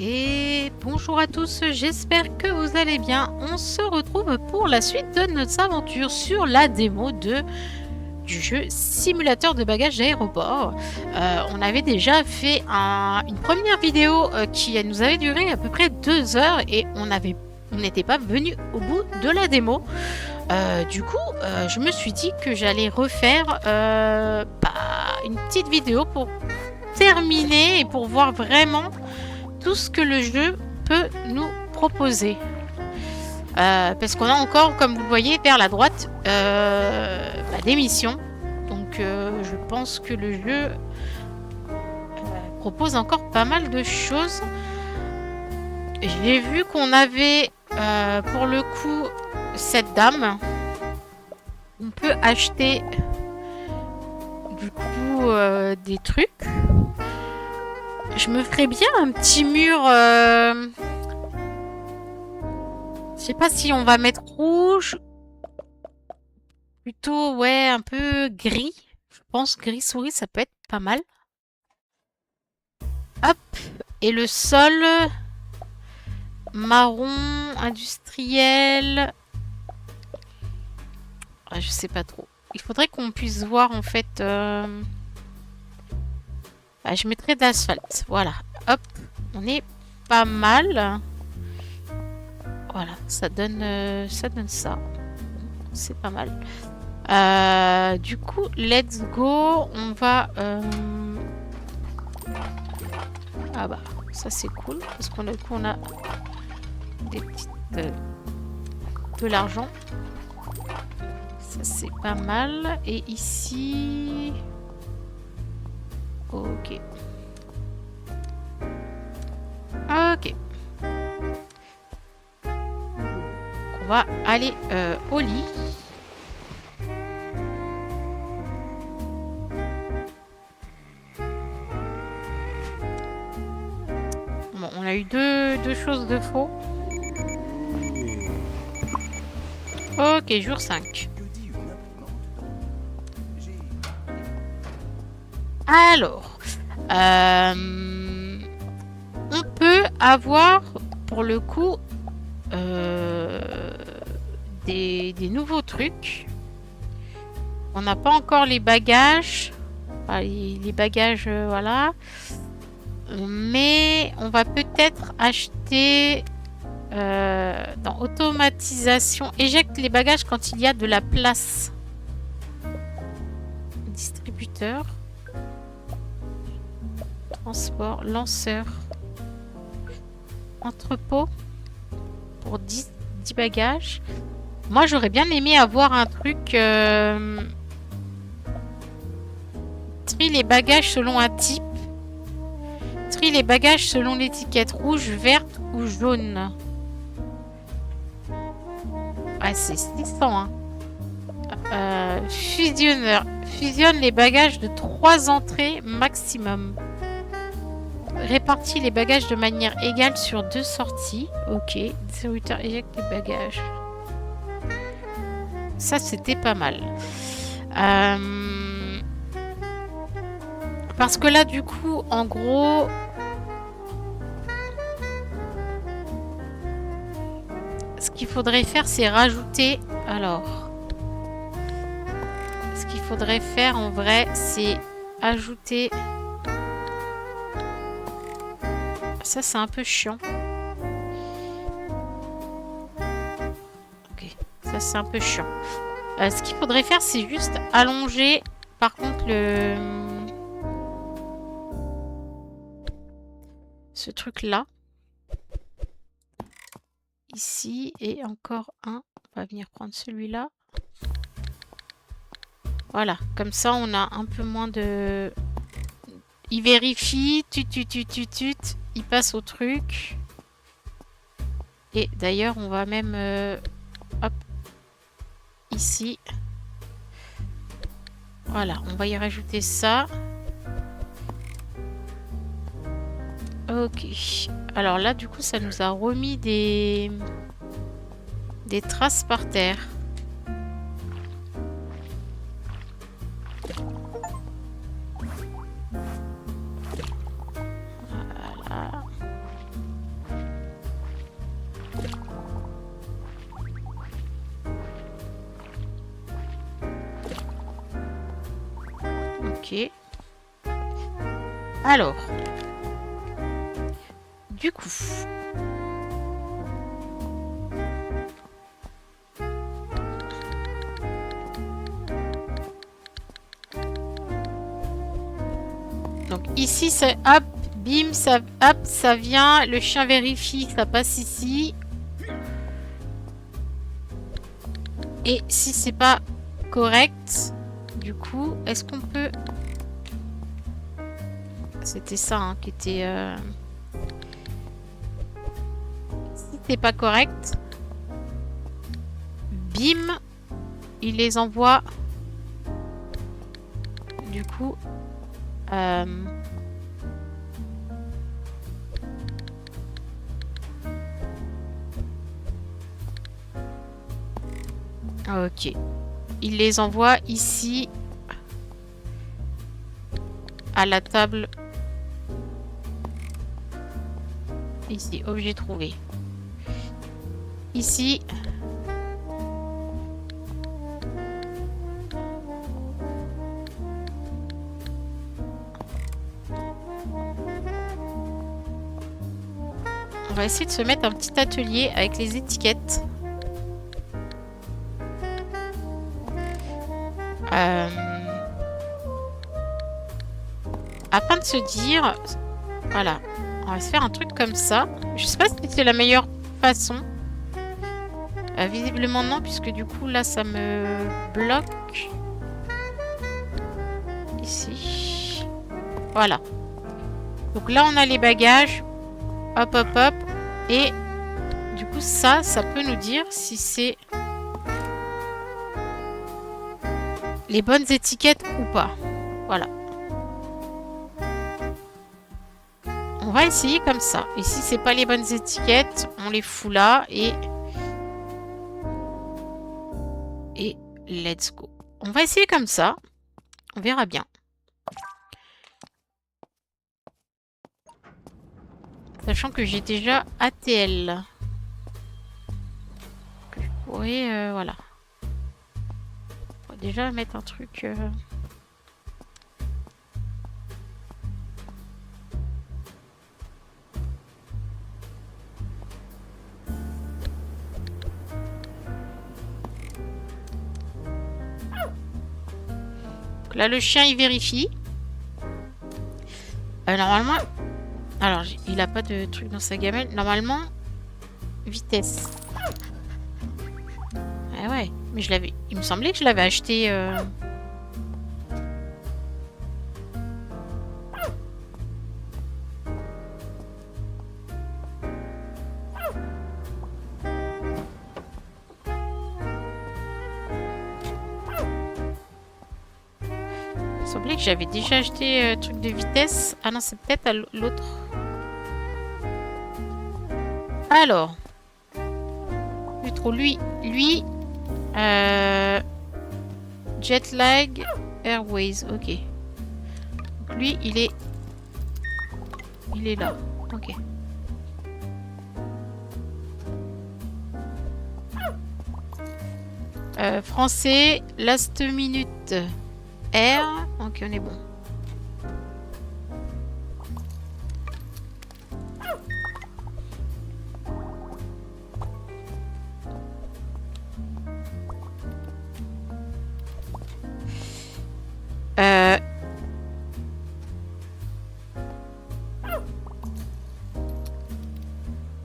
Et bonjour à tous, j'espère que vous allez bien. On se retrouve pour la suite de notre aventure sur la démo du jeu simulateur de bagages aéroport. On avait déjà fait une première vidéo qui nous avait duré à peu près 2 heures et on n'était pas venu au bout de la démo. Du coup, je me suis dit que j'allais refaire une petite vidéo pour terminer et pour voir vraiment tout ce que le jeu peut nous proposer. Parce qu'on a encore, comme vous le voyez, vers la droite, des missions. Donc je pense que le jeu propose encore pas mal de choses. J'ai vu qu'on avait, pour le coup, cette dame. On peut acheter, du coup, des trucs. Je me ferais bien un petit mur. Je sais pas si on va mettre rouge. Plutôt, ouais, un peu gris. Je pense gris souris, ça peut être pas mal. Hop. Et le sol. Marron, industriel. Ah, je sais pas trop. Il faudrait qu'on puisse voir en fait. Je mettrais d'asphalte. Voilà. Hop. On est pas mal. Voilà. Ça donne ça. C'est pas mal. Du coup, let's go. On va... Ah bah, ça c'est cool. Parce qu'on a, des petites... de l'argent. Ça c'est pas mal. Et ici... Ok. Ok. On va aller au lit. Bon, on a eu deux choses de faux. Ok, jour 5. Alors, on peut avoir, pour le coup, des nouveaux trucs. On n'a pas encore les bagages. Enfin, les bagages, voilà. Mais on va peut-être acheter dans automatisation. Éjecte les bagages quand il y a de la place. Distributeur. Transport. Lanceur. Entrepôt. Pour 10 bagages. Moi, j'aurais bien aimé avoir un truc... Trie les bagages selon un type. Trie les bagages selon l'étiquette rouge, verte ou jaune. Ah, c'est 600, hein. Fusionneur. Fusionne les bagages de 3 entrées maximum. Répartit les bagages de manière égale sur 2 sorties. Ok. Distributeur éjecte les bagages. Ça, c'était pas mal. Parce que là, du coup, en gros... Ce qu'il faudrait faire, c'est rajouter... Alors... Ce qu'il faudrait faire, en vrai, c'est ajouter... Ça, c'est un peu chiant. Ok. Ça, c'est un peu chiant. Ce qu'il faudrait faire, c'est juste allonger, par contre, ce truc-là. Ici, et encore un. On va venir prendre celui-là. Voilà. Comme ça, on a un peu moins de... Il vérifie. Il passe au truc. Et d'ailleurs, on va même... hop. Ici. Voilà, on va y rajouter ça. Ok. Alors là, du coup, ça nous a remis des traces par terre. Voilà. Ok. Alors. Du coup. Donc ici, c'est hop, bim, ça, hop, ça vient. Le chien vérifie, ça passe ici. Et si c'est pas correct, du coup, est-ce qu'on peut... C'était ça hein, qui était... Si c'est pas correct, bim, il les envoie. Du coup... Ok. Il les envoie ici à la table. Ici, objet trouvé. Ici. On va essayer de se mettre un petit atelier avec les étiquettes. Afin de se dire, voilà, on va se faire un truc comme ça. Je sais pas si c'est la meilleure façon. Visiblement non, puisque du coup là ça me bloque. Ici. Voilà. Donc là on a les bagages. Hop hop hop. Et du coup ça peut nous dire si c'est les bonnes étiquettes ou pas. Voilà. On va essayer comme ça. Et si c'est pas les bonnes étiquettes, on les fout là et let's go. On va essayer comme ça. On verra bien. Sachant que j'ai déjà ATL. Que je pourrais, voilà. On va déjà mettre un truc... Donc là, le chien, il vérifie. Normalement... Alors, il a pas de truc dans sa gamelle. Normalement, vitesse. Ah ouais, mais je l'avais... Il me semblait que je l'avais acheté... Il me semblait que j'avais déjà acheté truc de vitesse. Ah non, c'est peut-être à l'autre. Alors. Plus trop. Lui. Jetlag Airways. Ok. Donc lui, il est là. Ok. Français. Last minute. R. Ok, on est bon.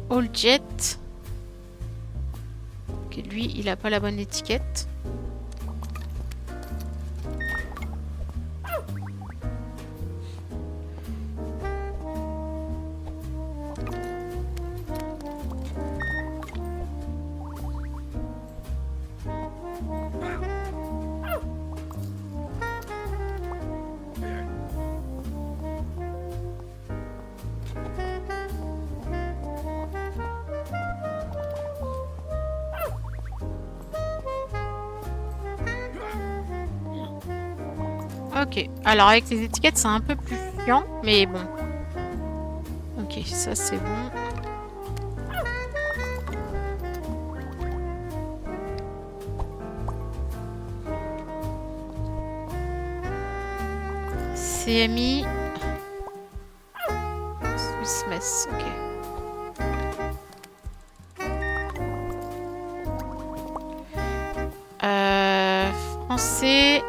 All Jet. Ok, lui, il a pas la bonne étiquette. Ok, alors avec les étiquettes c'est un peu plus chiant, mais bon. Ok, ça c'est bon. CMI. Swiss Mess, ok. Français.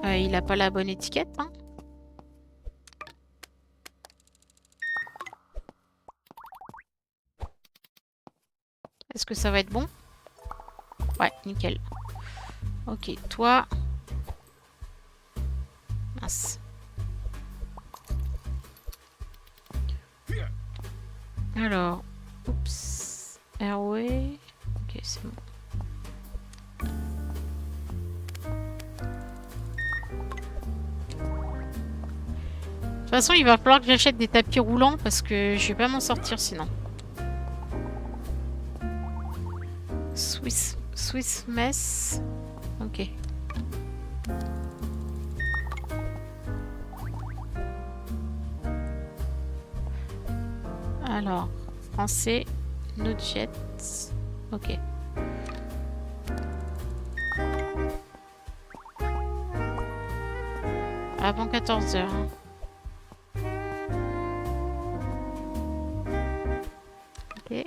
Il a pas la bonne étiquette, hein. Est-ce que ça va être bon? Ouais, nickel. Ok, toi. Mince. Alors, oups. Airway. Ok, c'est bon. De toute façon, il va falloir que j'achète des tapis roulants parce que je vais pas m'en sortir sinon. Swiss Mess. Ok. Alors, français, NoJet. Ok. Avant 14 h. Ok.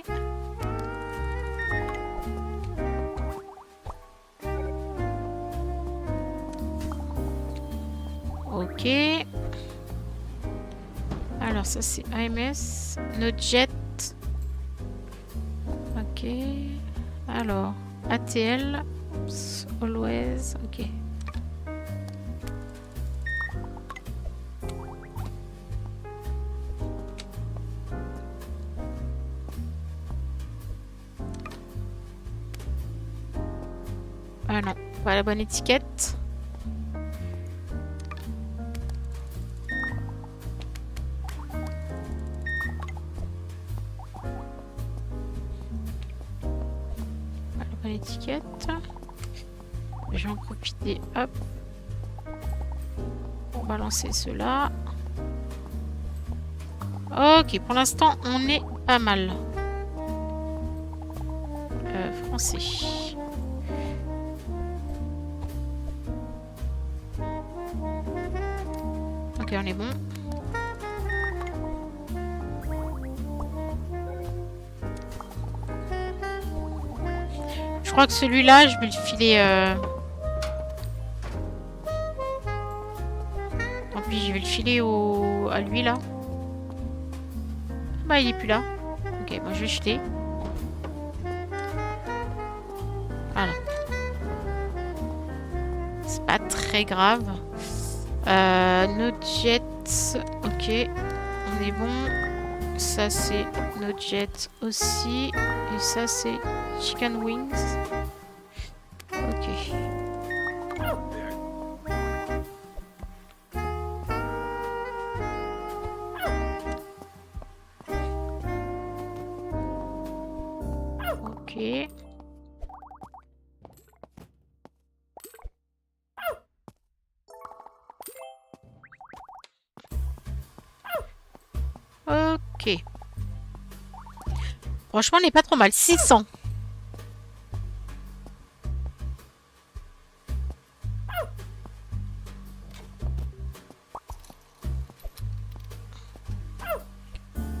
Ok. Alors ça c'est AMS. NoJet. Ok. Alors ATL. Oops, always. Ok. Ah non, pas la bonne étiquette. Pas la bonne étiquette. Je vais en profiter, hop, pour balancer cela. Ok, pour l'instant, on est pas mal. Français. Ok, on est bon. Je crois que celui-là, je vais le filer... Tant pis, je vais le filer à lui, là. Bah, il est plus là. Ok, moi, je vais jeter. Voilà. C'est pas très grave. NoJet. Ok, on est bon. Ça, c'est NoJet aussi. Et ça, c'est Chicken Wings. Ok. Ok. Ok. Franchement, on n'est pas trop mal. 600.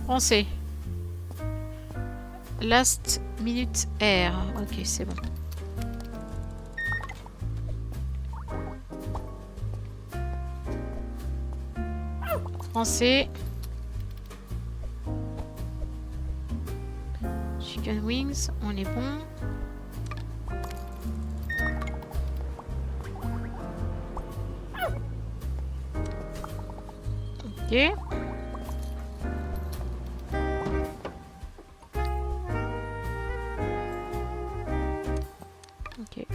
Français. Last minute air. Ok, c'est bon. Français. Chicken wings, on est bon. Ok. Ok.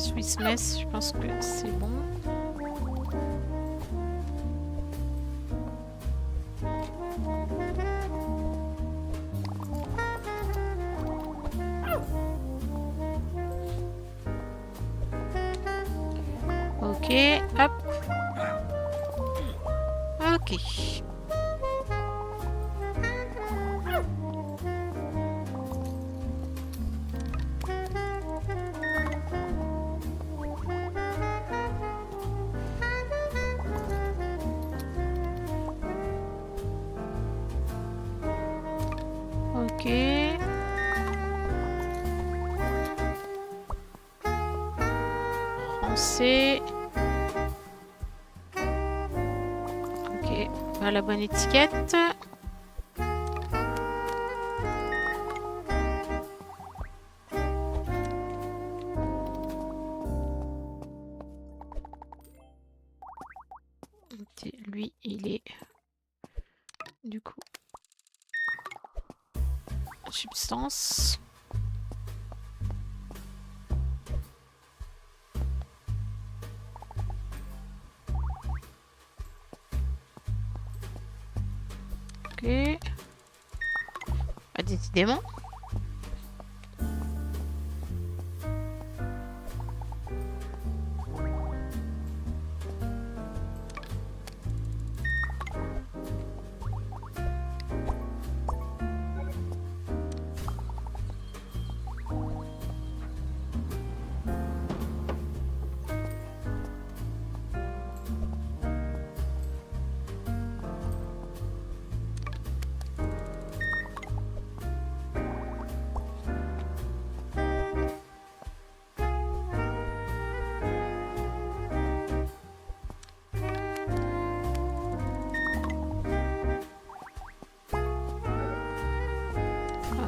Swiss Mess, je pense que c'est bon. Ok, hop. Ok. Ok. Français. Ok, on a la bonne étiquette. Lui, il est du coup substance. Ok. Bah, décidément.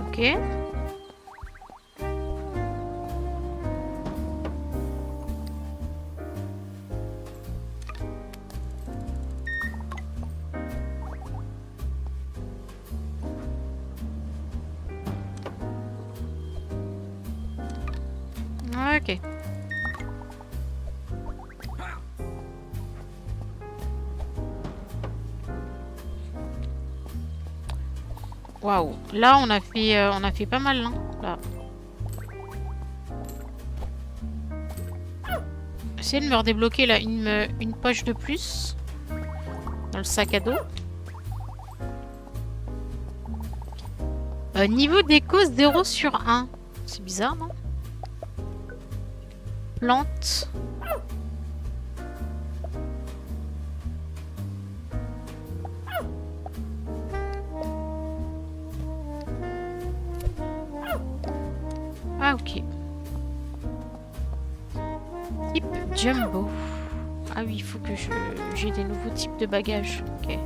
Ok. Ok. Waouh. Là, on a fait pas mal, hein, là. J'essaie de me redébloquer là une poche de plus dans le sac à dos. Niveau déco 0 sur 1. C'est bizarre, non? Plante. Ah, ok. Type jumbo. Ah oui, il faut que j'ai des nouveaux types de bagages. Ok.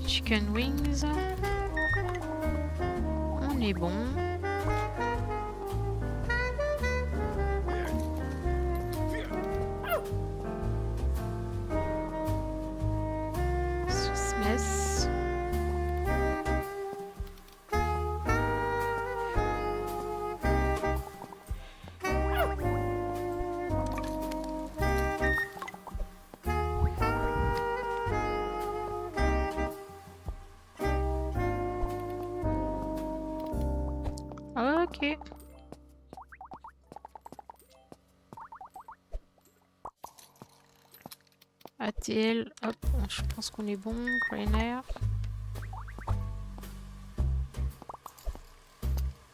Chicken wings. On est bon. Swiss Mess. Ok. ATL, hop, je pense qu'on est bon. Ryanair.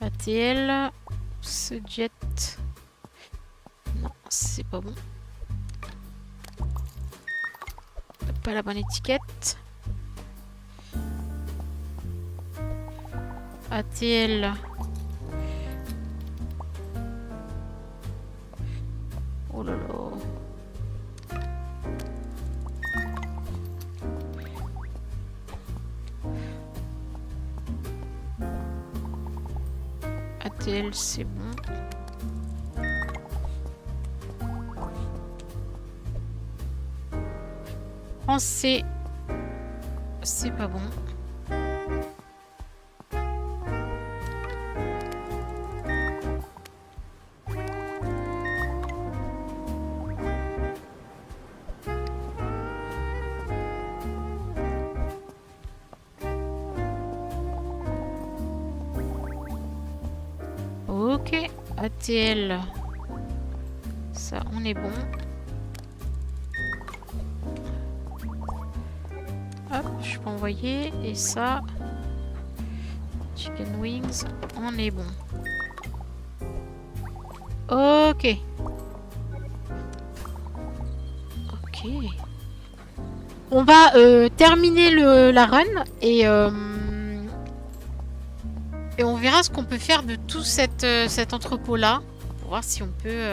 ATL. Ce jet. Non, c'est pas bon. Pas la bonne étiquette. ATL. Oh là là. ATL, c'est bon. Français, c'est pas bon. Ok, ATL. Ça, on est bon. Hop, je peux envoyer. Et ça, chicken wings, on est bon. Ok. Ok. On va terminer la run et on verra ce qu'on peut faire de tout cet entrepôt-là pour voir si on peut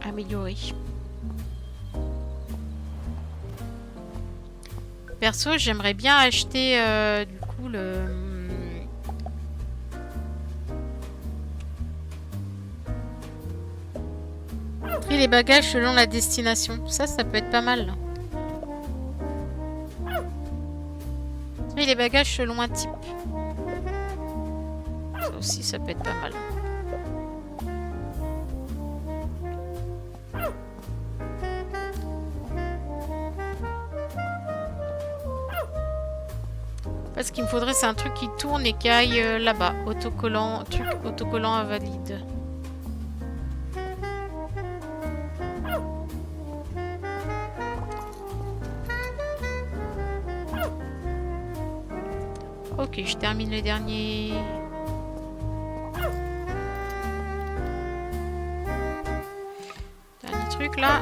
améliorer. Perso, j'aimerais bien acheter du coup trier les bagages selon la destination. Ça peut être pas mal. Trier les bagages selon un type. Ça aussi, ça peut être pas mal. Ce qu'il me faudrait, c'est un truc qui tourne et qui aille là-bas. Autocollant, truc autocollant invalide. Ok, je termine le dernier. Dernier truc là.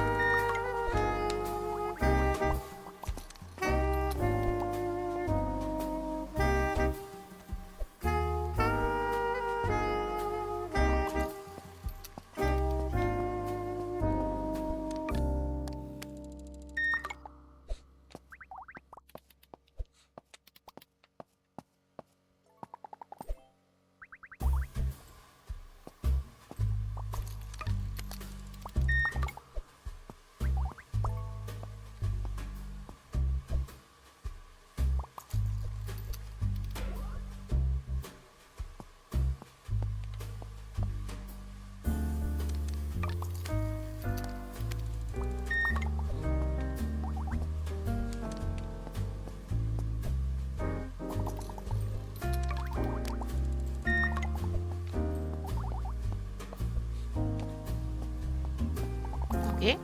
Ok.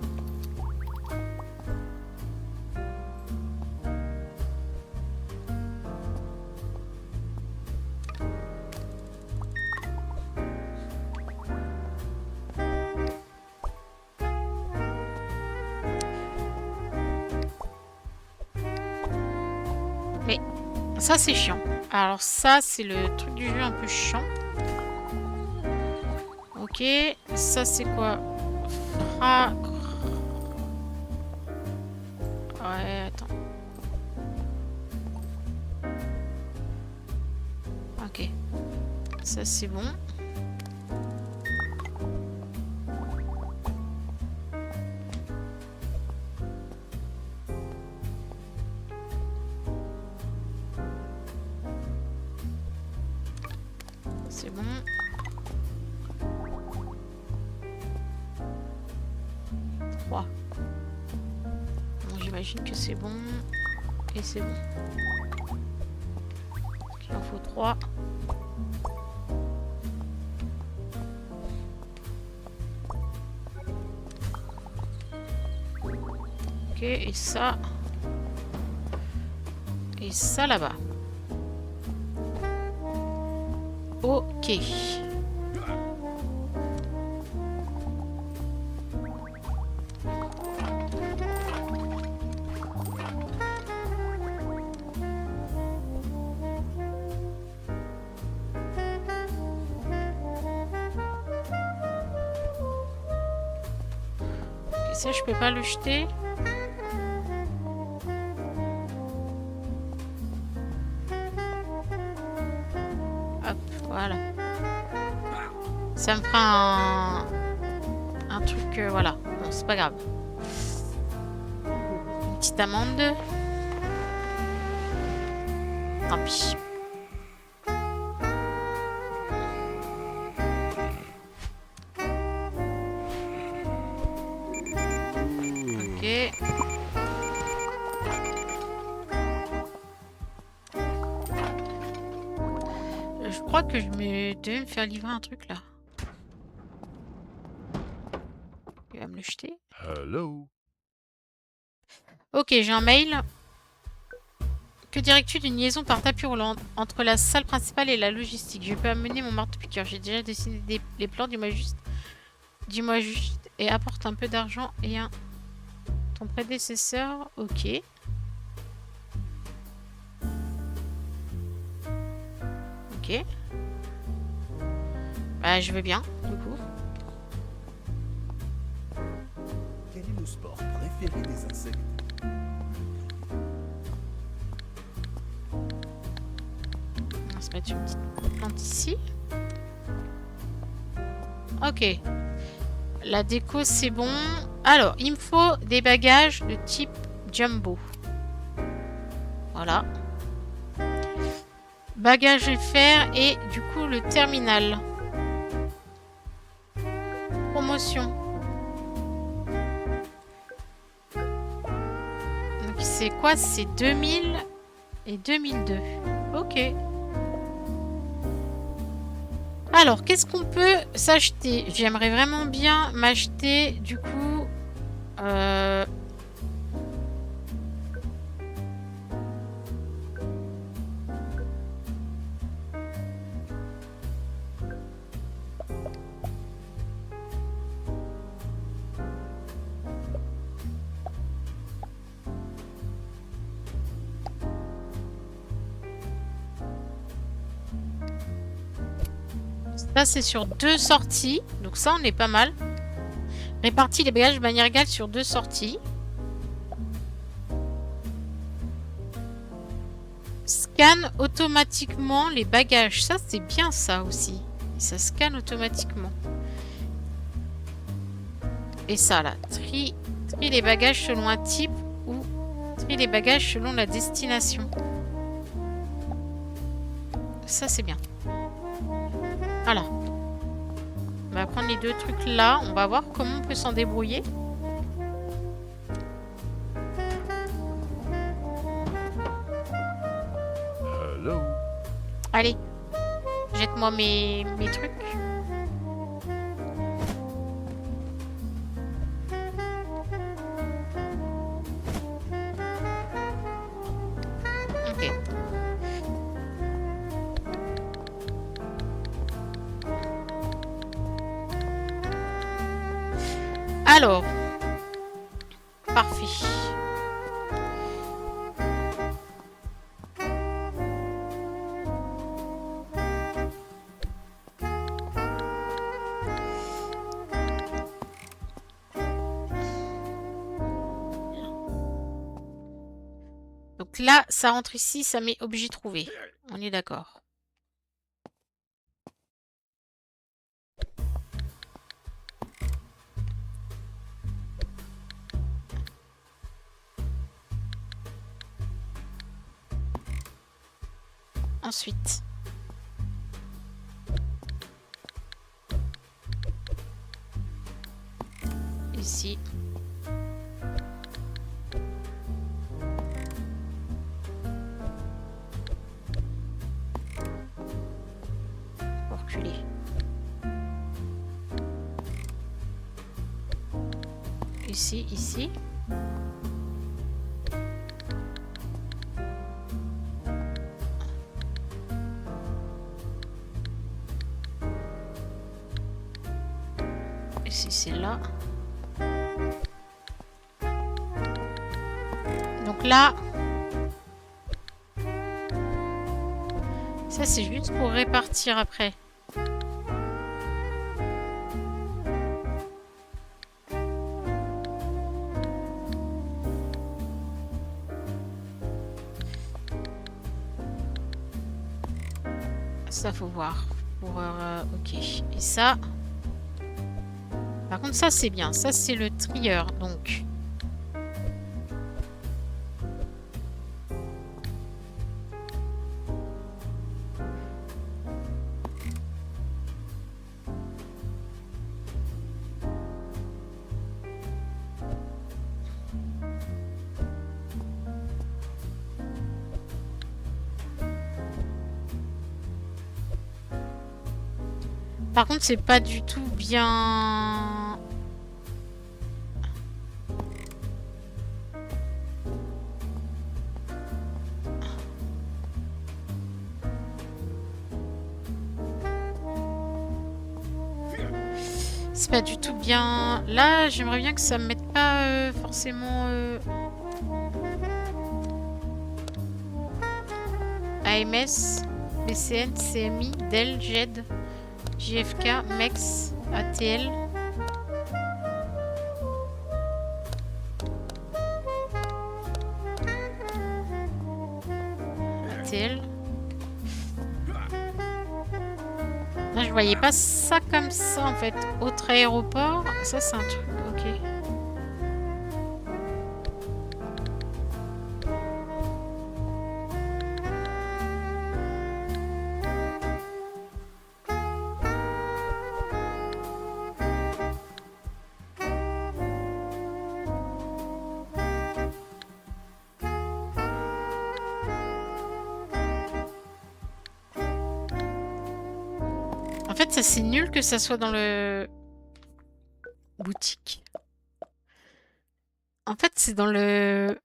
Mais ça c'est chiant. Alors ça c'est le truc du jeu un peu chiant. Ok, ça c'est quoi? Ouais, attends. Ok. Ça c'est bon. C'est bon. Bon, j'imagine que c'est bon. Et c'est bon. Il en faut 3. Ok, et ça. Et ça là-bas. Ok. Et ça, je peux pas le jeter. Hop, voilà. Ça me fera un truc, voilà. Bon, c'est pas grave. petite amende. Tant pis. Ok. Je crois que je devais me faire livrer un truc là. Il va me le jeter. Hello. Ok, j'ai un mail. Que dirais-tu d'une liaison par tapis roulant entre la salle principale et la logistique? Je peux amener mon marteau-piqueur. J'ai déjà dessiné les plans. Dis-moi juste. Dis-moi juste. Et apporte un peu d'argent et un... Ton prédécesseur. Ok. Ok. Bah, je veux bien, du coup. Quel est le sport préféré des insectes? On va se mettre une petite plante ici. Ok. La déco, c'est bon. Alors, il me faut des bagages de type jumbo. Voilà. Bagages FR et du coup le terminal. Promotion. Donc c'est quoi? C'est 2000 et 2002. Ok. Alors, qu'est-ce qu'on peut s'acheter? J'aimerais vraiment bien m'acheter du coup... Ça, c'est sur 2 sorties. Donc ça, on est pas mal. Répartis les bagages de manière égale sur 2 sorties. Scanne automatiquement les bagages. Ça, c'est bien ça aussi. Ça scanne automatiquement. Et ça, là. Trie les bagages selon un type ou trie les bagages selon la destination. Ça, c'est bien. Voilà. On va prendre les 2 trucs là. On va voir comment on peut s'en débrouiller. Hello. Allez. Jette-moi mes trucs. Ok. Alors. Parfait. Donc là, ça rentre ici, ça met objet trouvé. On est d'accord. Ensuite. Ici. Pour reculer. Ici, ici. Ici, c'est là. Donc là, ça c'est juste pour répartir après. Ça faut voir. Pour, ok. Et ça. Par contre, ça c'est bien. Ça c'est le trieur. Donc. Par contre, c'est pas du tout bien... C'est pas du tout bien... Là, j'aimerais bien que ça me mette pas forcément... AMS, BCN, CMI, Dell, GED, JFK, MEX, ATL. ATL. Là, je voyais pas ça comme ça en fait. Autre aéroport, ça c'est un truc, ok. En fait, ça c'est nul que ça soit dans le boutique. En fait, c'est dans le...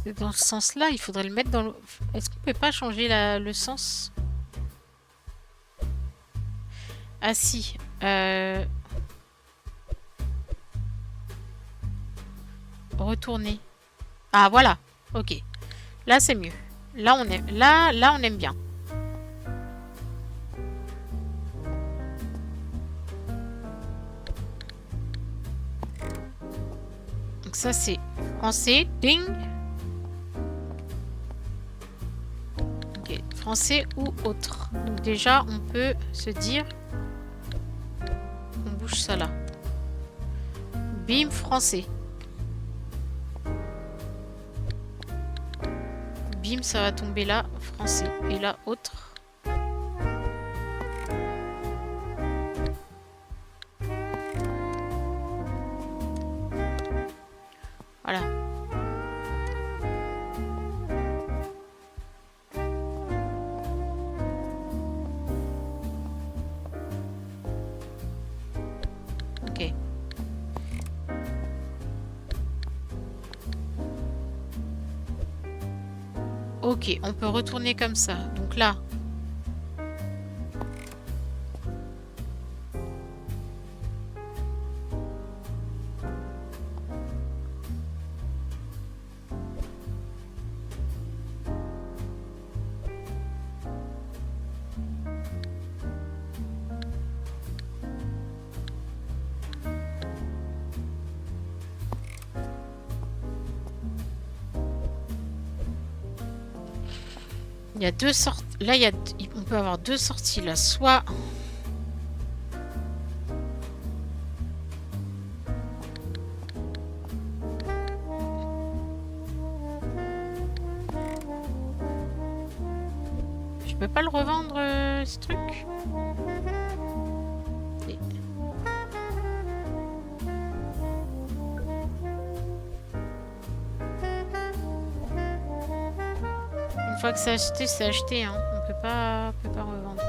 C'est dans ce sens-là, il faudrait le mettre dans le... Est-ce qu'on peut pas changer le sens? Ah si. Retourner. Ah voilà. Ok. Là c'est mieux. Là on aime. Là on aime bien. Donc ça c'est français. Ding. Ok. Français ou autre. Donc déjà on peut se dire. On bouge ça là. Bim français. Bim, ça va tomber là, français. Et là, autre. Voilà. Ok. Ok, on peut retourner comme ça. Donc là. Il y a deux sorties. Là, on peut avoir deux sorties là. Soit... Je peux pas le revendre, ce truc? Et- Une fois que c'est acheté, hein. On peut pas revendre.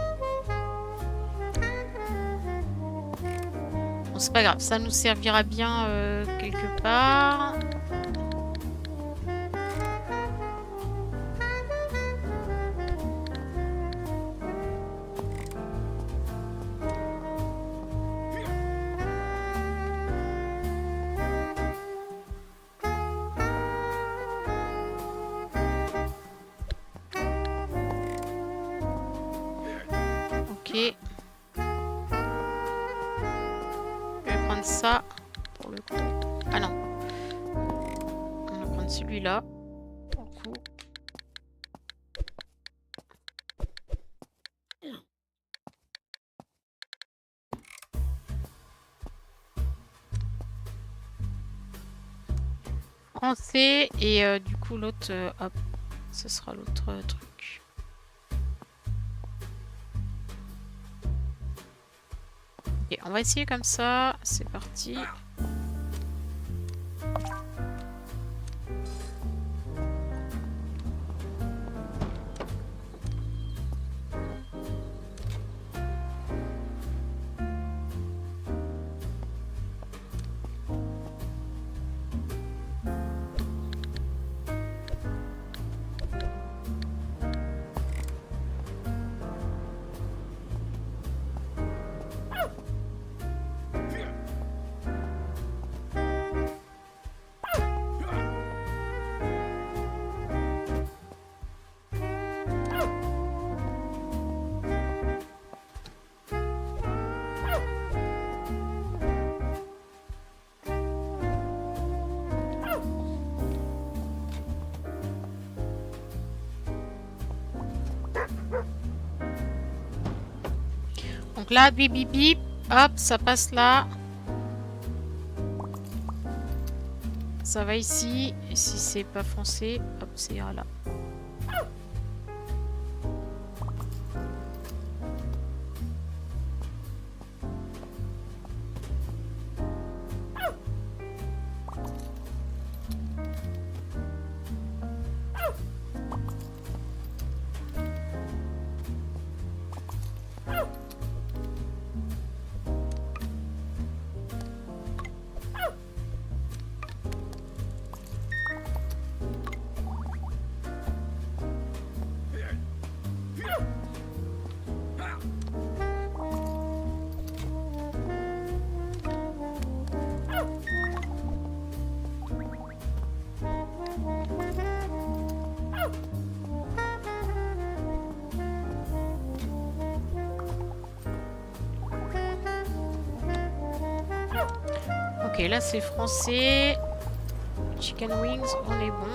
Bon, c'est pas grave, ça nous servira bien quelque part. Ok. Je vais prendre ça pour le coup. Ah non. On va prendre celui-là pour le coup. Français et du coup l'autre, hop, ce sera l'autre truc. Ok, on va essayer comme ça. C'est parti. Donc là, bip bip bip, hop, ça passe là. Ça va ici. Et si c'est pas foncé, hop, c'est là. Ok, là c'est français. Chicken wings, on est bon.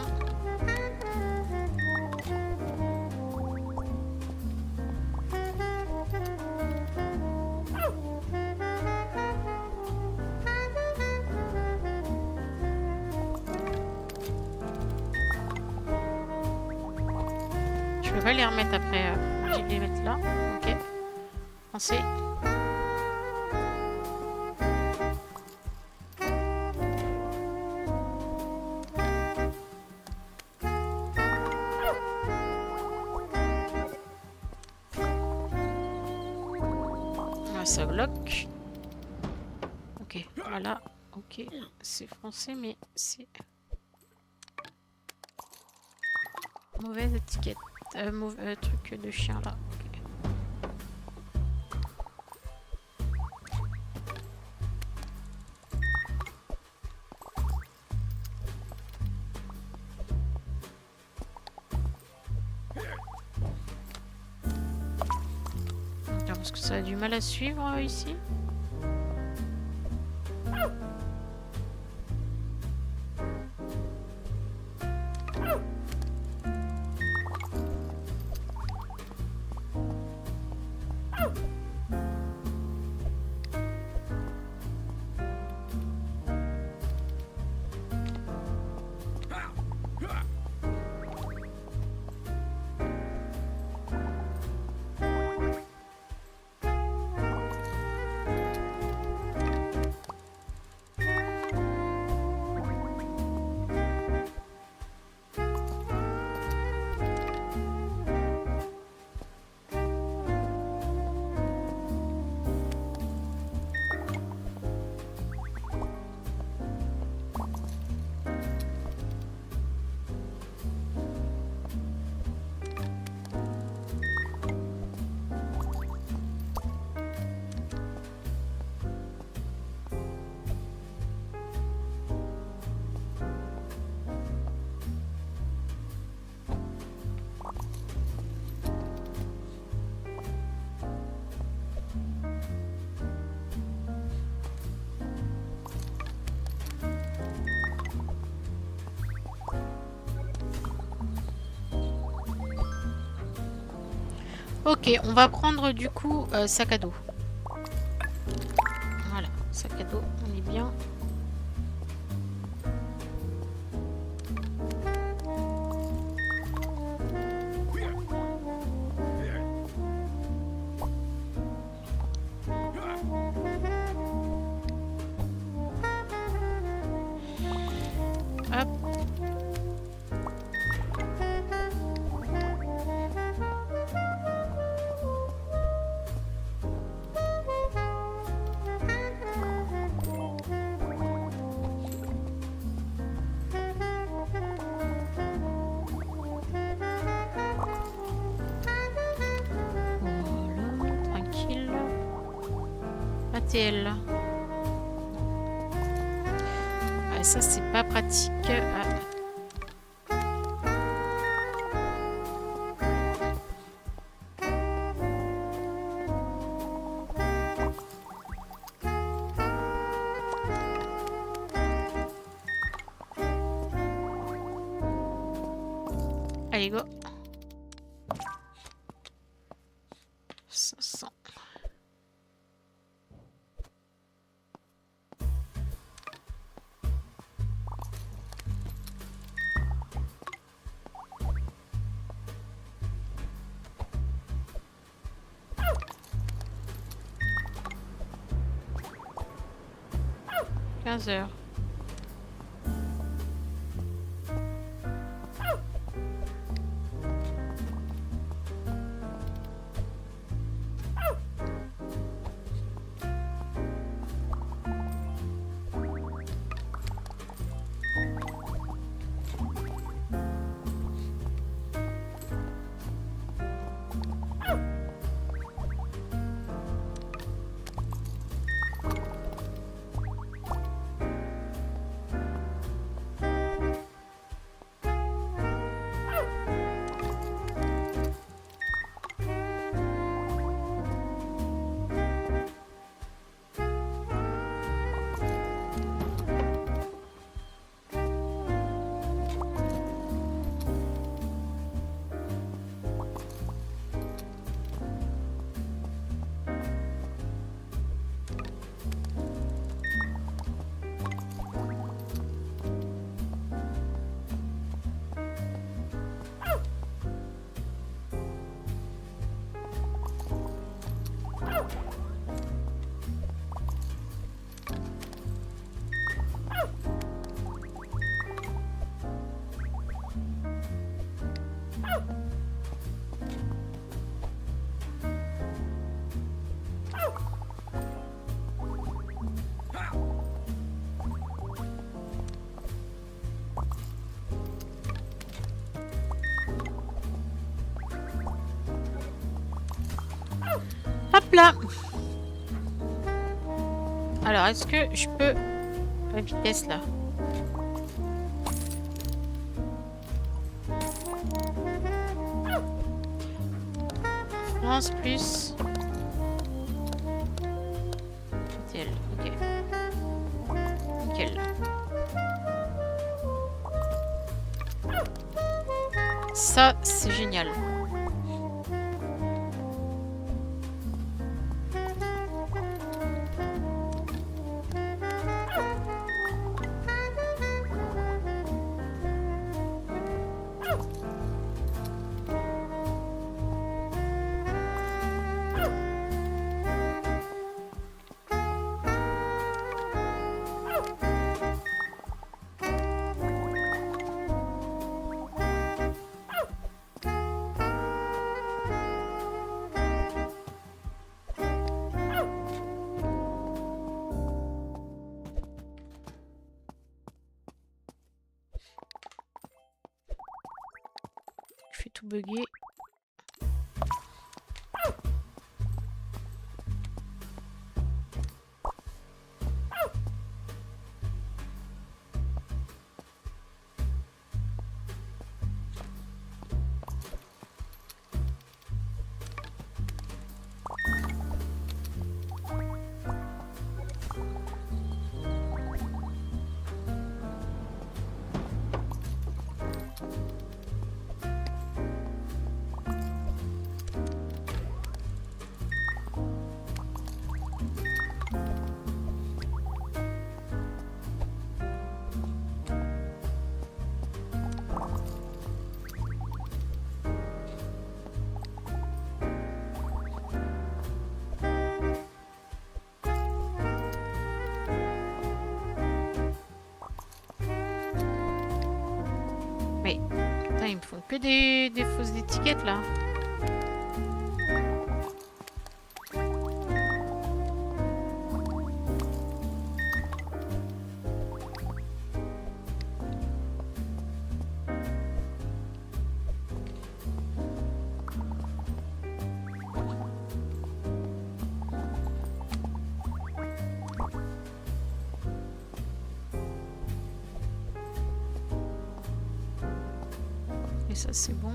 Je peux pas les remettre après. Je vais les mettre là. Ok. Français. Ça bloque. Ok, voilà. Ok, c'est français, mais c'est mauvaise étiquette. Mauvais truc de chien là. Okay. Parce que ça a du mal à suivre ici. Ok, on va prendre du coup sac à dos. Voilà, sac à dos, on est bien. Hop. ATL. Ouais, ça c'est pas pratique. Allez, go. 500. 15h. Hop là. Alors, est-ce que je peux... La vitesse, là. France plus... RTL, ok. Nickel. Ça, c'est génial. Je fais tout bugger. Mais, putain, ils me font que des fausses étiquettes là. Et ça, c'est bon.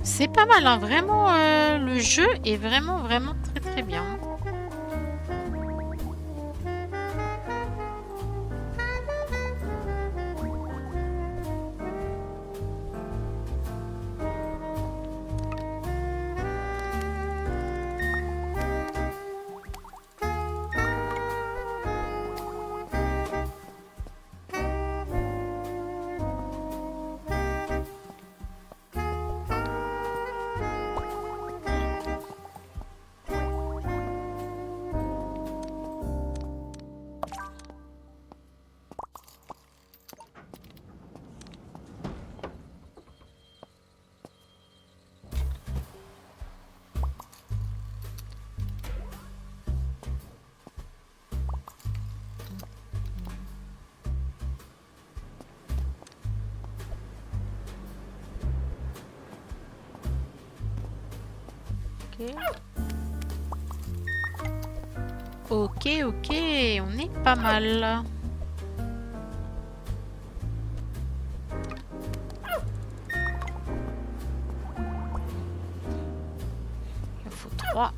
C'est pas mal, hein. Vraiment, le jeu est vraiment très très bien. Ok, ok, on est pas mal. Il faut 3.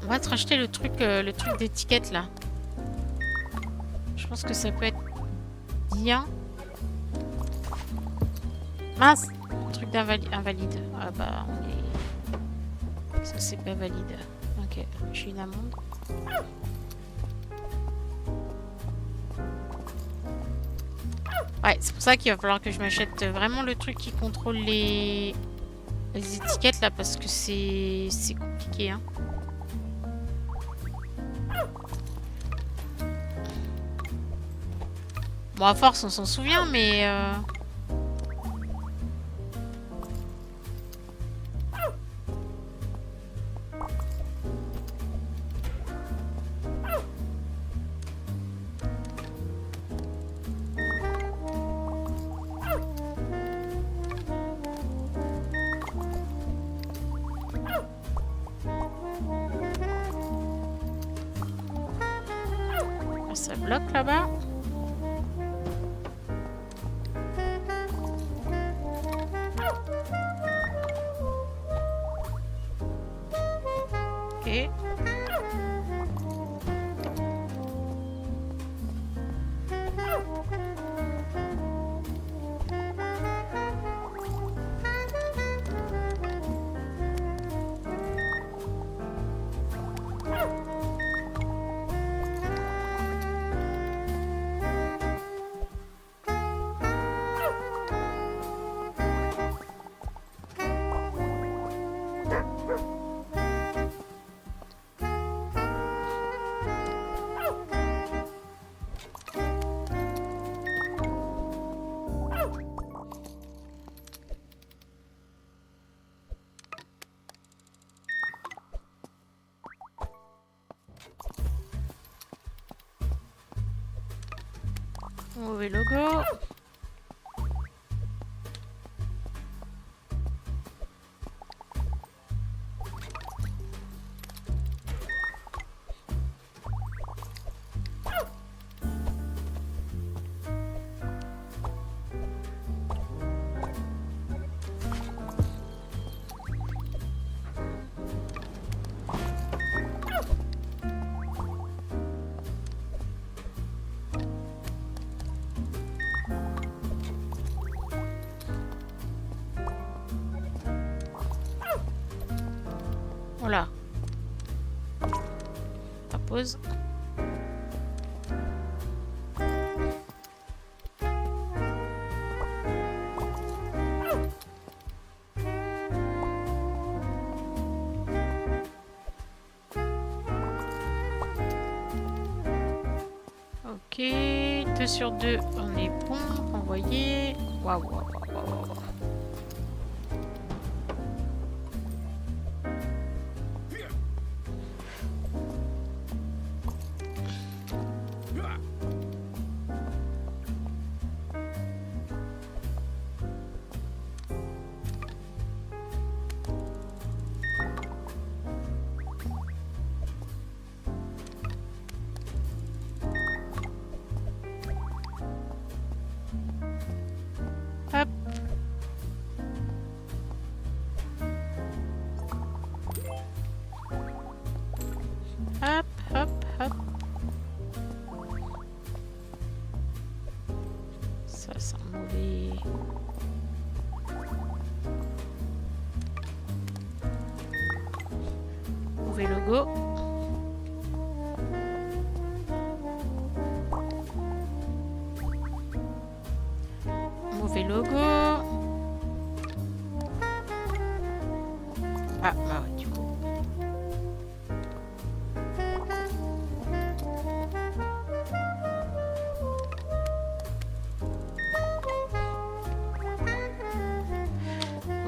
On va te racheter le truc d'étiquette là. Je pense que ça peut être bien. Mince, truc invalide. Ah bah on est. Ça c'est pas valide. Ok, j'ai une amende. Ouais, c'est pour ça qu'il va falloir que je m'achète vraiment le truc qui contrôle les étiquettes là parce que c'est compliqué hein. Bon, à force, on s'en souvient, mais... ça bloque là-bas. Ok. Mauvais logo. Voilà. Ta pause. Ok, 2 sur 2, on est bon. On voyez. Waouh, waouh, waouh, waouh. Hop. Hop, hop, hop. Ça sent mauvais. Mauvais logo. Mauvais logo. Ah, bah ouais, du coup.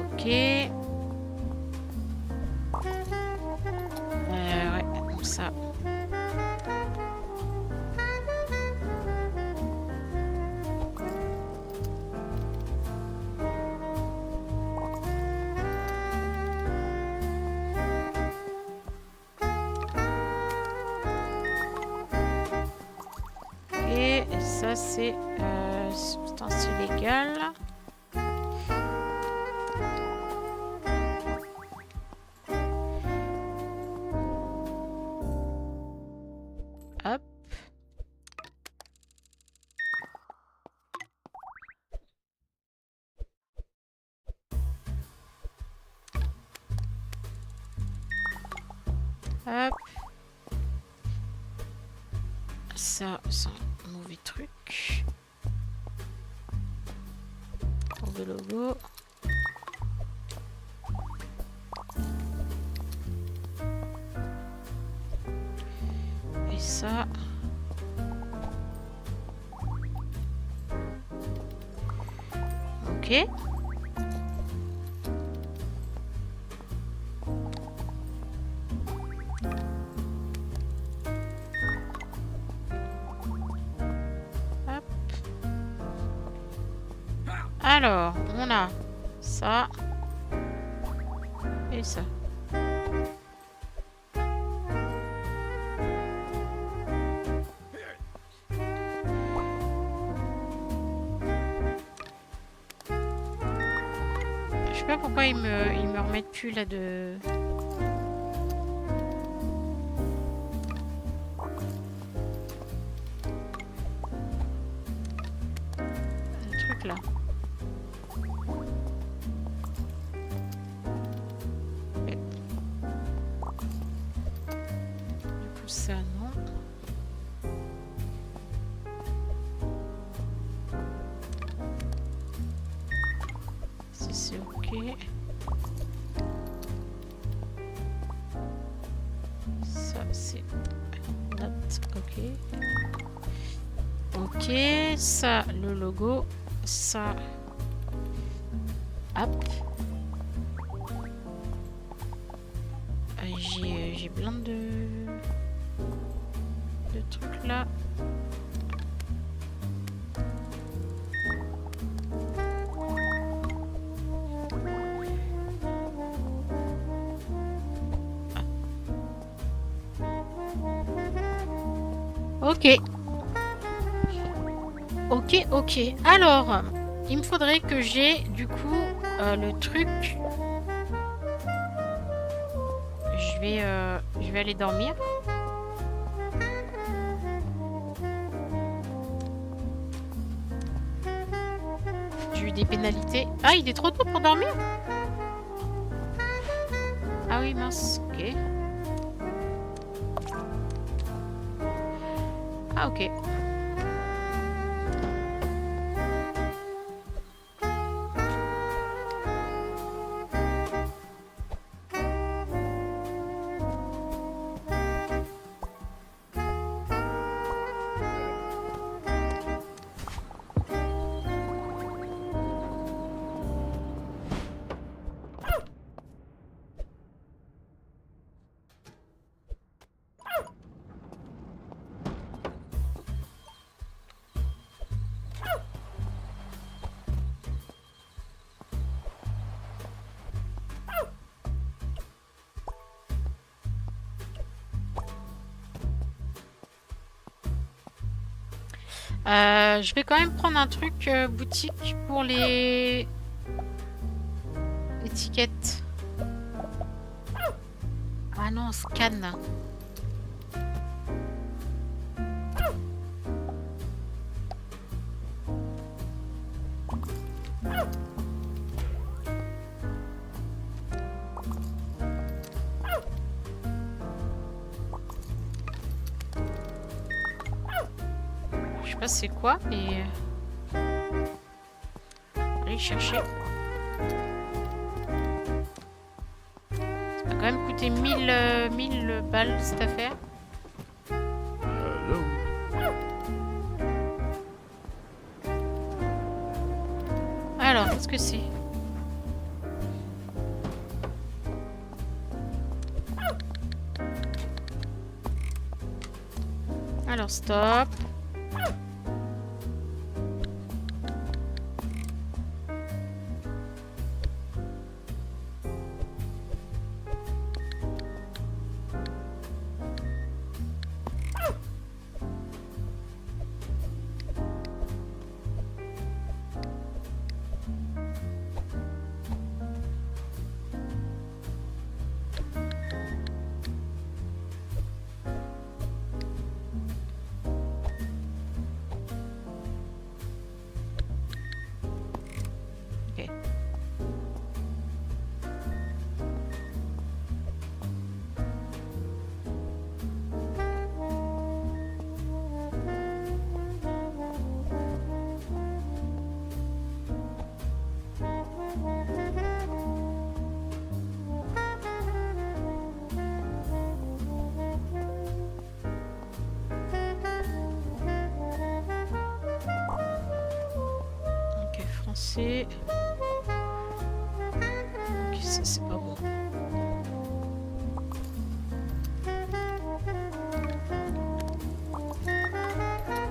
Ok. Ouais, comme ça. Et ça, c'est substance illégale. Hop. Hop. Ça, c'est un mauvais truc. Mauvais logo. Et ça. Ok. Hop. Alors, on a ça et ça. Je sais pas pourquoi ils me remettent plus là de... Le truc là. Okay. Du coup ça non. Si c'est ok. Ça c'est not ok. Ok, ça le logo, ça. Hop. J'ai plein de trucs là. Ok. Ok, ok. Alors, il me faudrait que j'ai du coup le truc. Je vais aller dormir. J'ai eu des pénalités. Ah, il est trop tôt pour dormir? Ah oui, mince. Ok. Ah, ok. Je vais quand même prendre un truc boutique pour les étiquettes. Ah non, scan. Je sais pas c'est quoi, mais... Allez chercher. Ça va quand même coûter 1000 balles cette affaire. Alors, qu'est-ce que c'est? Alors, stop. C'est... Ok, ça c'est pas bon.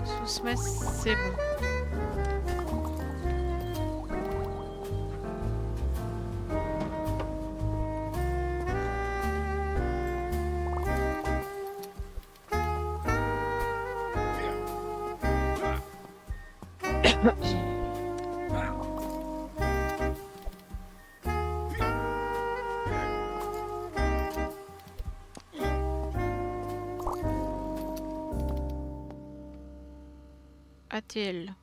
Sauce masse, c'est bon. ATL.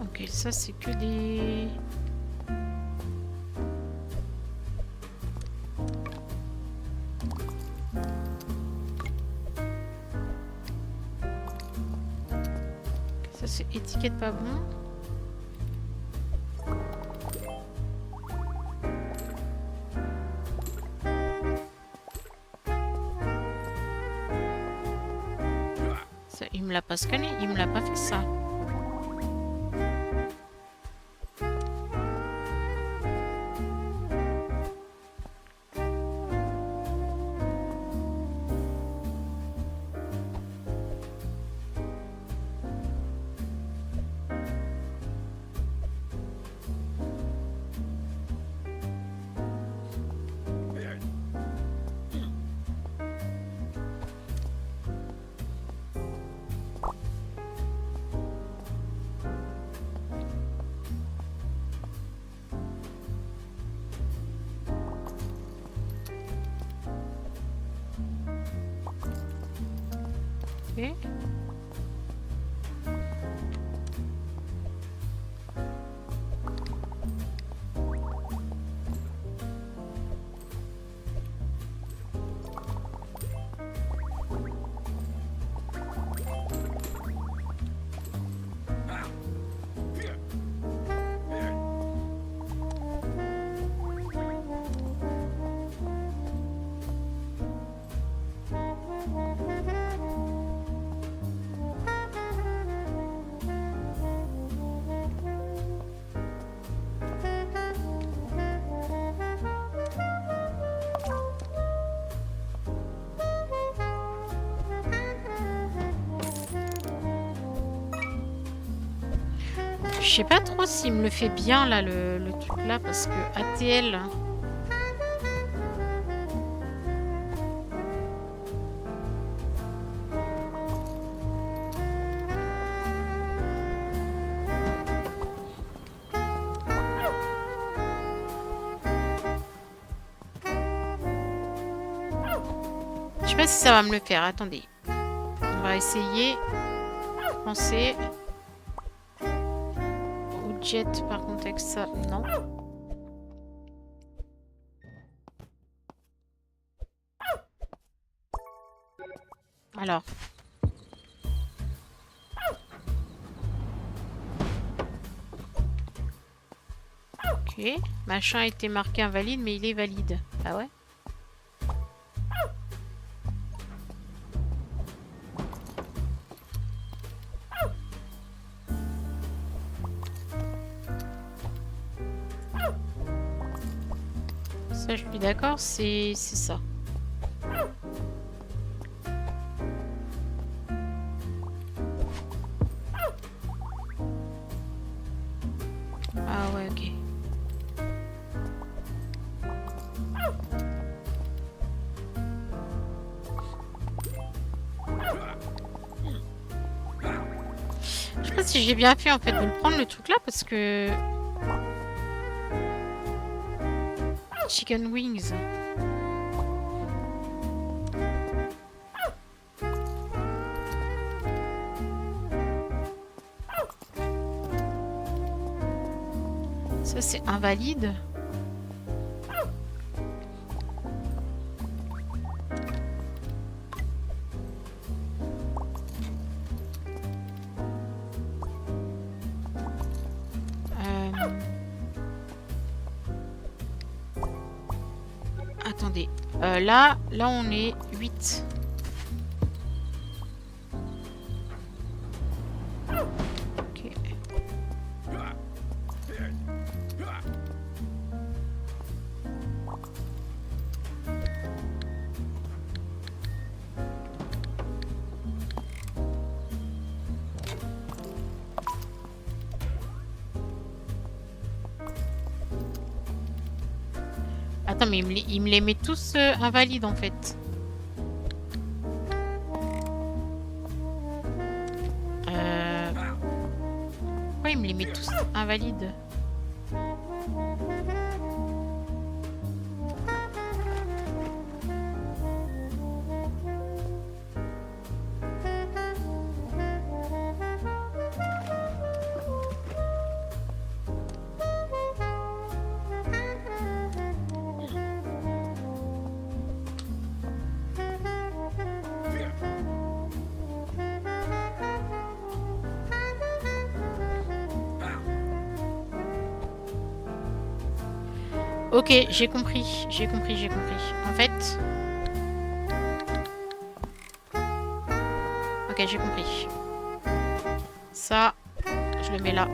Ok, ça c'est que des... Ça c'est étiquette pas bon. Ça, il me l'a pas scanné, il me l'a pas fait ça. Okay. Je sais pas trop s'il me le fait bien là le truc là parce que ATL. Je sais pas si ça va me le faire. Attendez. On va essayer. Penser. Au jet par contre avec ça. Non. Alors. Ok. Machin a été marqué invalide, mais il est valide. Ah ouais? Ça, je suis d'accord, c'est ça. Ah ouais, ok. Je sais pas si j'ai bien fait en fait de le prendre le truc là parce que... Chicken wings. Ça c'est invalide. Attendez. Là on est 8. Ok. Attends, mais il me les met tous invalides en fait. Pourquoi il me les met tous invalides? Ok, j'ai compris. En fait... Ok, j'ai compris. Ça, je le mets là.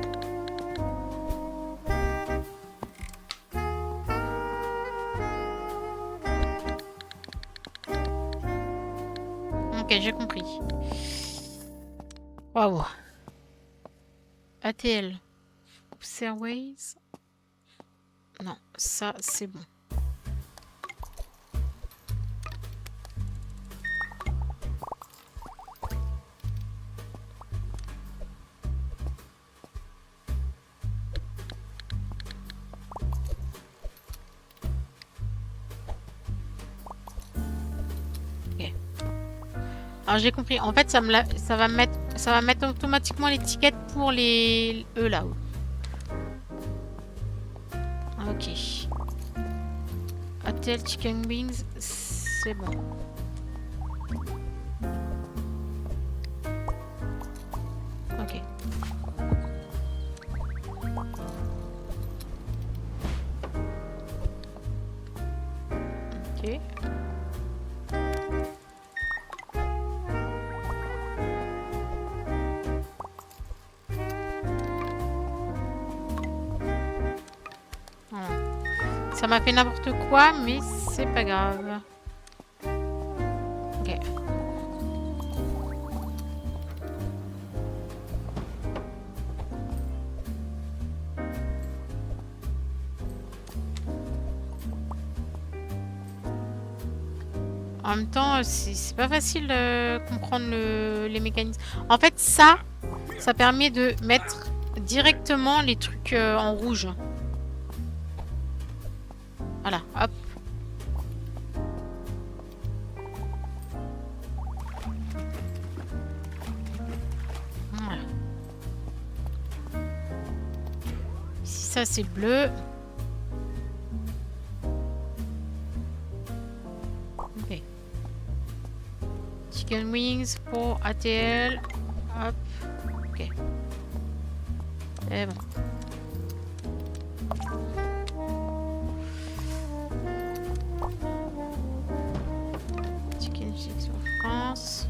Ok, j'ai compris. Waouh. ATL. Airways. Non, ça, c'est bon. Ok. Alors j'ai compris. En fait, ça va mettre automatiquement l'étiquette pour les eux là-haut. Ok. ATL Chicken Wings, c'est bon. Ok. Ok. Voilà. Ça m'a fait n'importe quoi, mais c'est pas grave. Ok. En même temps, c'est pas facile de comprendre les mécanismes. En fait, ça permet de mettre directement les trucs en rouge. Voilà, hop. Voilà. Ici, ça c'est bleu. Ok. Chicken wings pour ATL. Hop. Ok. Et bon. Chicken wings en France.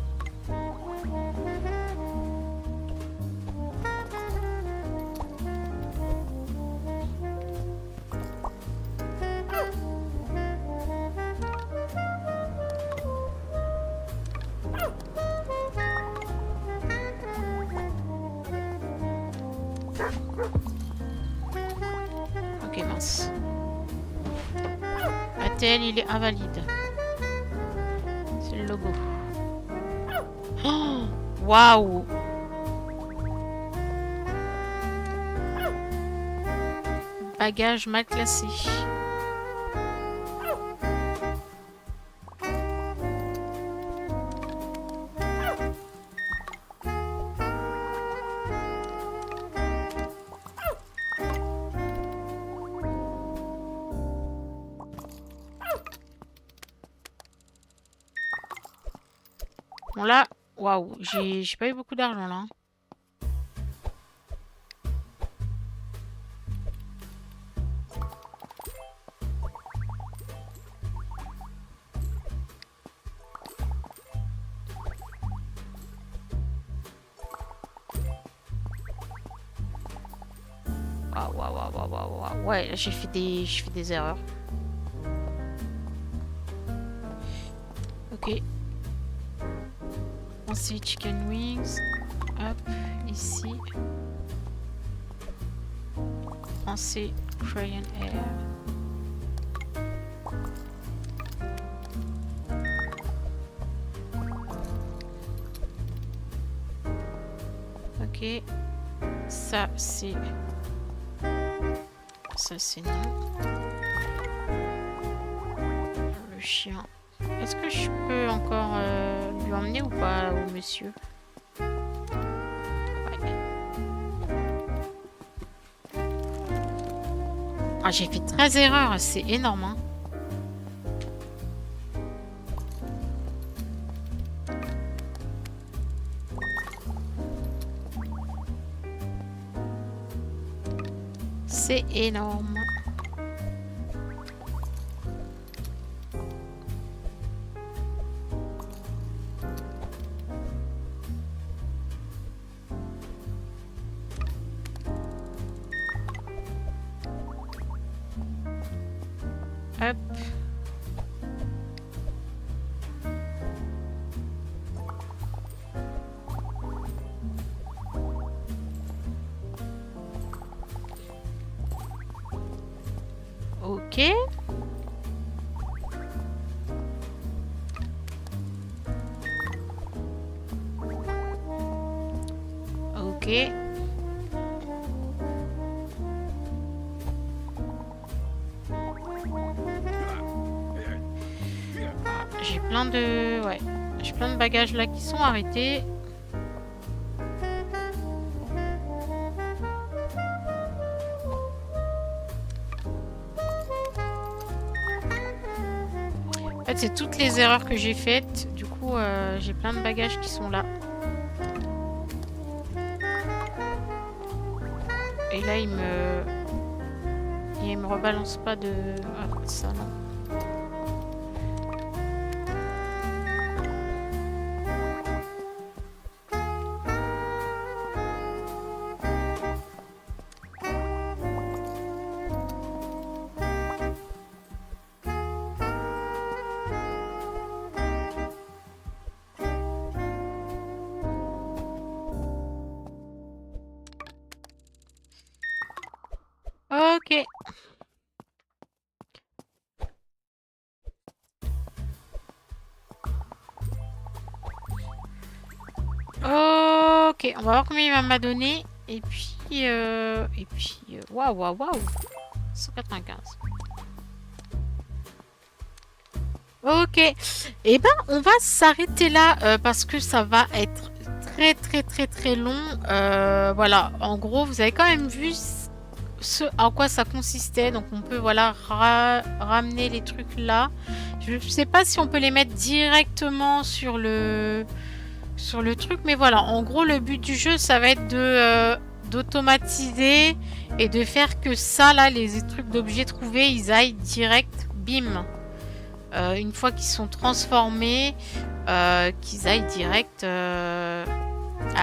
Ok, mince. ATL, il est invalide. C'est le logo. Oh, waouh! Bagage mal classé. Bon là, waouh, j'ai pas eu beaucoup d'argent là. Waouh. Ouais, là, j'ai fait des erreurs. Ok. Ensuite, chicken wings. Hop, ici. Ensuite, Crayon Air. Ok. Ça, c'est non. Le chien. Est-ce que je peux encore lui emmener ou pas au monsieur? Ouais. Ah, j'ai fait 13 erreurs, c'est énorme. Hein. C'est énorme. Hop. Ok. Ok. J'ai plein de... Ouais. J'ai plein de bagages là qui sont arrêtés. En fait, c'est toutes les erreurs que j'ai faites. Du coup, j'ai plein de bagages qui sont là. Et là, il me rebalance pas de... Ah, ça, non. Ok. Ok, on va voir combien il m'a donné. Et puis, waouh, waouh, waouh. 195. Ok. Et ben, on va s'arrêter là parce que ça va être très long. Voilà, en gros, vous avez quand même vu ce à quoi ça consistait. Donc, on peut, voilà, ramener les trucs là. Je sais pas si on peut les mettre directement sur le truc, mais voilà, en gros le but du jeu ça va être d'automatiser et de faire que ça là, les trucs d'objets trouvés, ils aillent direct, bim, une fois qu'ils sont transformés, qu'ils aillent direct. Ah,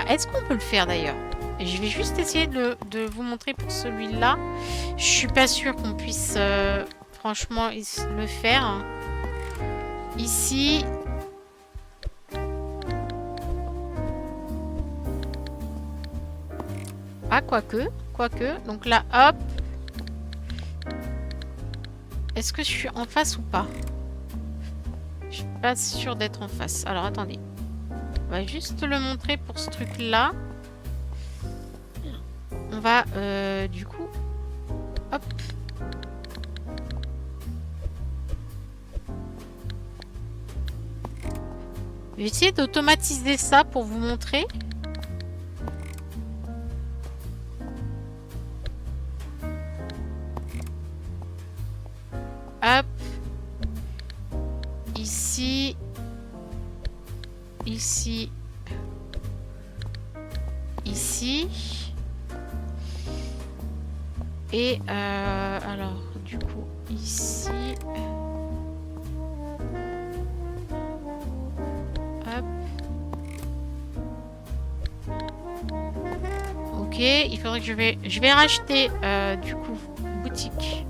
est-ce qu'on peut le faire d'ailleurs? Je vais juste essayer de vous montrer pour celui-là. Je suis pas sûre qu'on puisse franchement le faire. Ici. Ah, quoique. Donc là, hop. Est-ce que je suis en face ou pas? Je suis pas sûre d'être en face. Alors, attendez. On va juste le montrer pour ce truc-là. On va, du coup... Hop. Je vais essayer d'automatiser ça pour vous montrer. Hop. Ici. Ici. Ici. Et alors, du coup, ici. Hop. Ok, il faudrait que je vais racheter du coup boutique.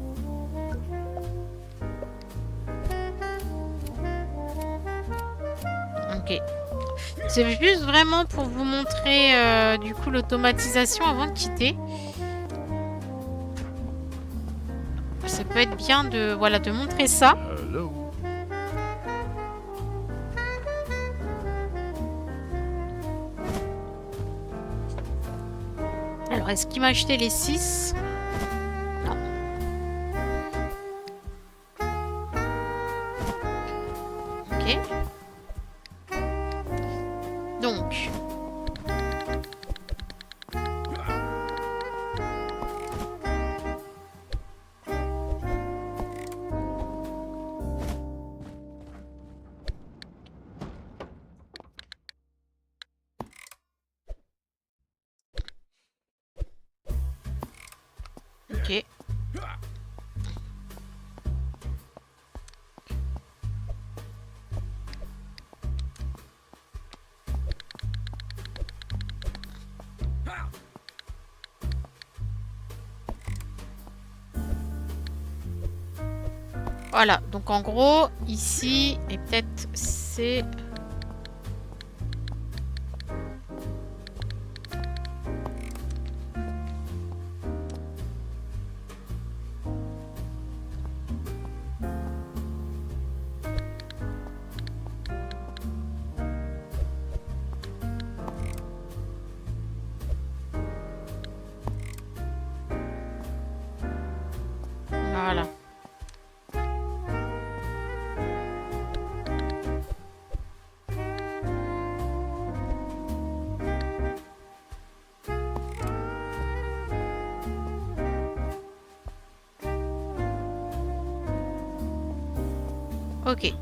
Ok. C'est juste vraiment pour vous montrer du coup l'automatisation avant de quitter. Ça peut être bien de, voilà, de montrer ça. Alors, est-ce qu'il m'a acheté les 6? Non. Ok. Donc. Ok. Voilà, donc en gros, ici, et peut-être c'est... Voilà. Ok.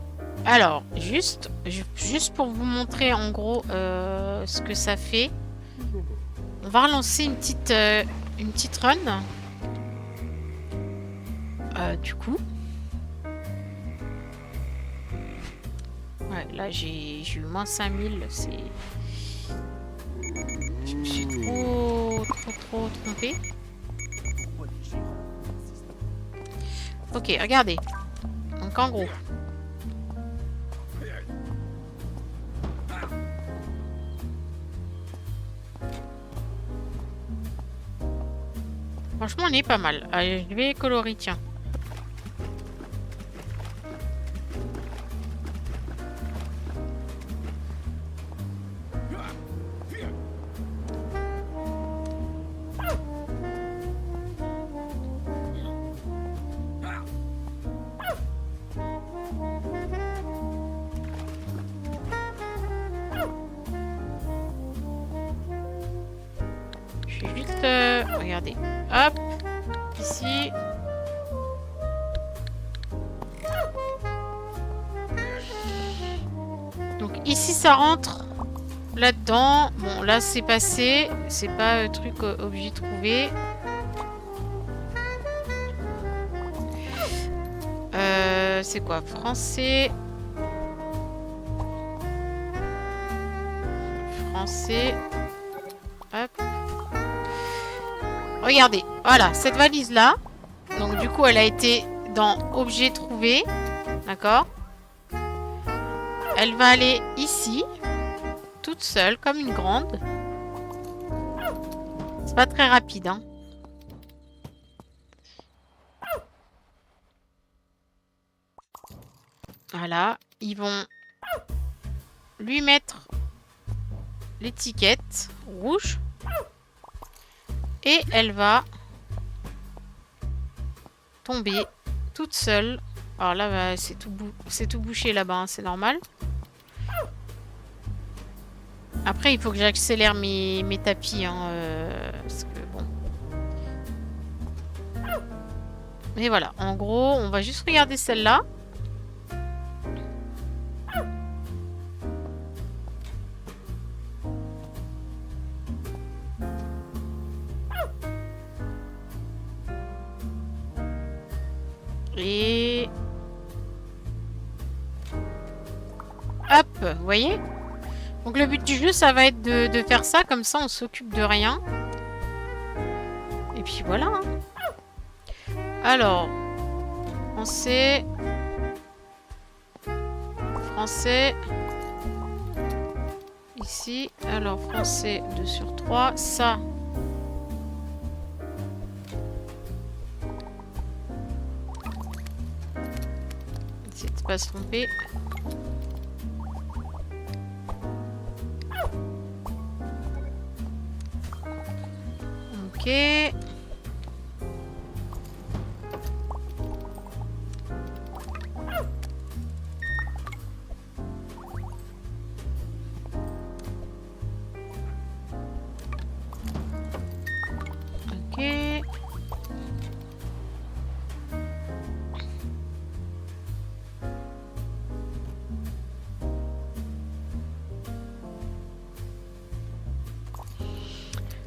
Alors, juste pour vous montrer en gros ce que ça fait, on va relancer une petite run. Du coup. Ouais, là j'ai eu moins 5000, c'est... Je me suis trop trompée. Ok, regardez. Donc en gros. Franchement, on est pas mal. Allez, je vais colorer, tiens. regardez. Hop. Ici. Donc ici, ça rentre là-dedans. Bon, là, c'est passé. C'est pas truc objet trouvé. C'est quoi? Français. Français. Hop. Regardez. Voilà, cette valise-là. Donc, du coup, elle a été dans objet trouvé. D'accord? Elle va aller ici. Toute seule, comme une grande. C'est pas très rapide, hein. Voilà, ils vont lui mettre l'étiquette rouge et elle va tomber toute seule. Alors là, bah, c'est tout bouché là-bas, hein, c'est normal. Après, il faut que j'accélère mes tapis, hein, parce que bon. Et voilà, en gros, on va juste regarder celle-là. Et... hop, vous voyez? Donc le but du jeu, ça va être de faire ça, comme ça on s'occupe de rien. Et puis voilà. Hein. Alors, français... Français... Ici, alors français 2 sur 3, ça... Essayez de pas se tromper. Ok. Ok.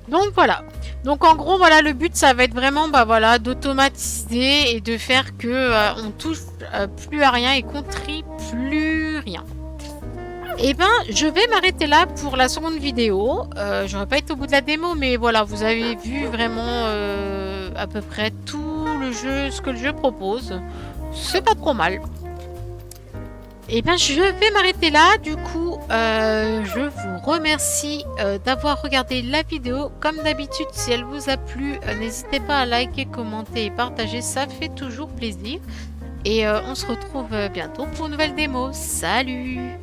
Donc voilà. Donc en gros voilà, le but ça va être vraiment bah voilà d'automatiser et de faire que on touche plus à rien et qu'on trie plus rien. Et ben je vais m'arrêter là pour la seconde vidéo. J'aurais pas été au bout de la démo, mais voilà, vous avez vu vraiment à peu près tout le jeu, ce que le jeu propose. C'est pas trop mal. Et bien, je vais m'arrêter là. Du coup, je vous remercie d'avoir regardé la vidéo. Comme d'habitude, si elle vous a plu, n'hésitez pas à liker, commenter et partager. Ça fait toujours plaisir. Et on se retrouve bientôt pour une nouvelle démo. Salut!